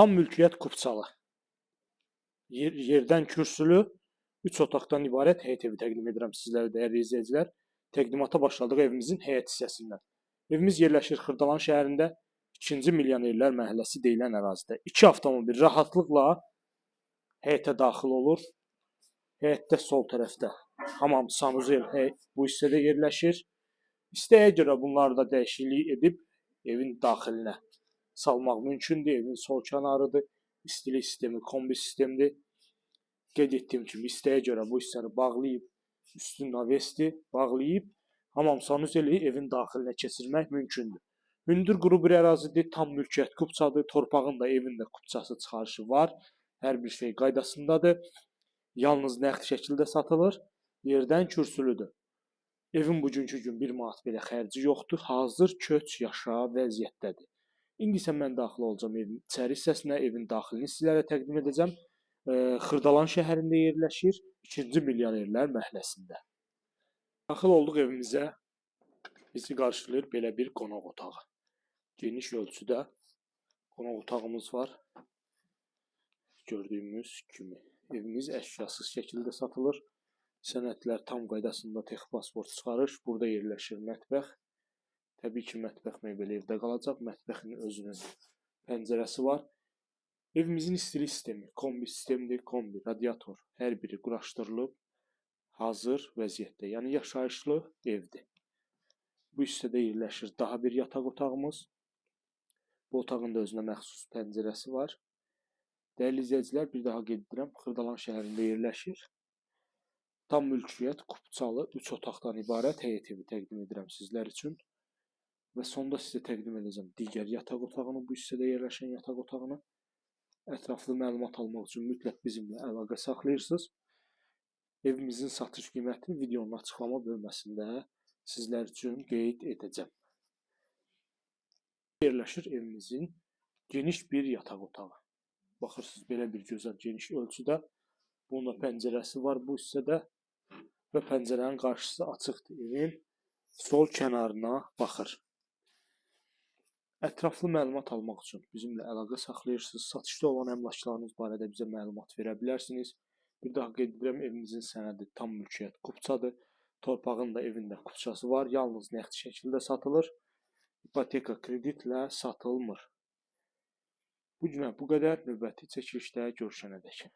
Tam mülkiyyət Kupçalı. Yerdən kürsülü 3 otaqdan ibarət həyət evi təqdim edirəm sizlərə dəyərli izləyicilər. Təqdimata başladıq evimizin həyət hissəsindən. Evimiz yerləşir Xırdalan şəhərində 2-ci Milyonerlər məhəlləsi deyilən ərazidə. 2 avtomobil rahatlıqla həyətə daxil olur. Həyətdə sol tərəfdə hamam sanuzel bu hissədə yerləşir. İstəyə görə bunları da dəyişiklik edib evin daxilinə salmaq mümkündür. Evin sol kənarıdır. İstilik sistemi, kombi sistemidir. Qeyd etdiyim kimi istəyə görə bu hissəni bağlayıb, üstün navesti bağlayıb, hamam sanuzeli evin daxilinə keçirmək mümkündür. Hündür quru bir ərazidir, tam mülkiyyət Kupçadır. Torpağın da evin də Kupçası çıxarışı var. Hər bir şey qaydasındadır. Yalnız nəqd şəkildə satılır. Yerdən kürsülüdür. Evin bugünkü gün 1 manat belə xərci yoxdur. Hazır köç yaşa vəziyyətdədir. İndi isə mən daxil olacağım evin içəri hissəsinə, evin daxilini sizlərə təqdim edəcəm. Xırdalan şəhərində yerləşir, 2-ci Milyonerlər məhəlləsində. Daxil olduq evimizə, bizi qarşılayır belə bir qonaq otağı. Geniş ölçüdə qonaq otağımız var. Gördüyümüz kimi evimiz əşyasız şəkildə satılır. Sənədlər tam qaydasında texpasport çıxarış. Burada yerləşir mətbəx. Təbii ki, mətbəx mebeli evdə qalacaq. Mətbəxin özünün pəncərəsi var. Evimizin istilik sistemi, kombi sistemidir. Kombi, radiator hər biri quraşdırılıb hazır vəziyyətdə. Yəni yaşayışlı evdir. Bu hissədə yerləşir daha bir yataq otağımız. Bu otağın da özünə məxsus pəncərəsi var. Dəyərli izləyicilər, bir daha qeyd edirəm, Xırdalan şəhərində yerləşir. Tam mülkiyyət Kupçalı 3 otaqdan ibarət həyət evi təqdim edirəm sizlər üçün. Və sonda sizə təqdim edəcəm digər yataq otağını, bu hissədə yerləşən yataq otağını. Ətraflı məlumat almaq üçün mütləq bizimlə əlaqə saxlayırsınız. Evimizin satış qiymətini videonun açıqlama bölməsində sizlər üçün qeyd edəcəm. Yerləşir evimizin geniş bir yataq otağı. Baxırsınız, belə bir gözəl geniş ölçüdə. Bunun da pəncərəsi var bu hissədə və pəncərənin qarşısı açıqdır. Evin sol kənarına baxır. Ətraflı məlumat almaq üçün bizimlə əlaqə saxlayırsınız. Satışda olan əmlaklarınız barədə bizə məlumat verə bilərsiniz. Bir daha qeyd edirəm, evimizin sənədi tam mülkiyyət Kupçadır. Torpağın da evində Kupçası var. Yalnız nəqd şəkildə satılır. İpoteka kreditlə satılmır. Bu günə bu qədər. Növbəti çəkilişdə görüşənədək.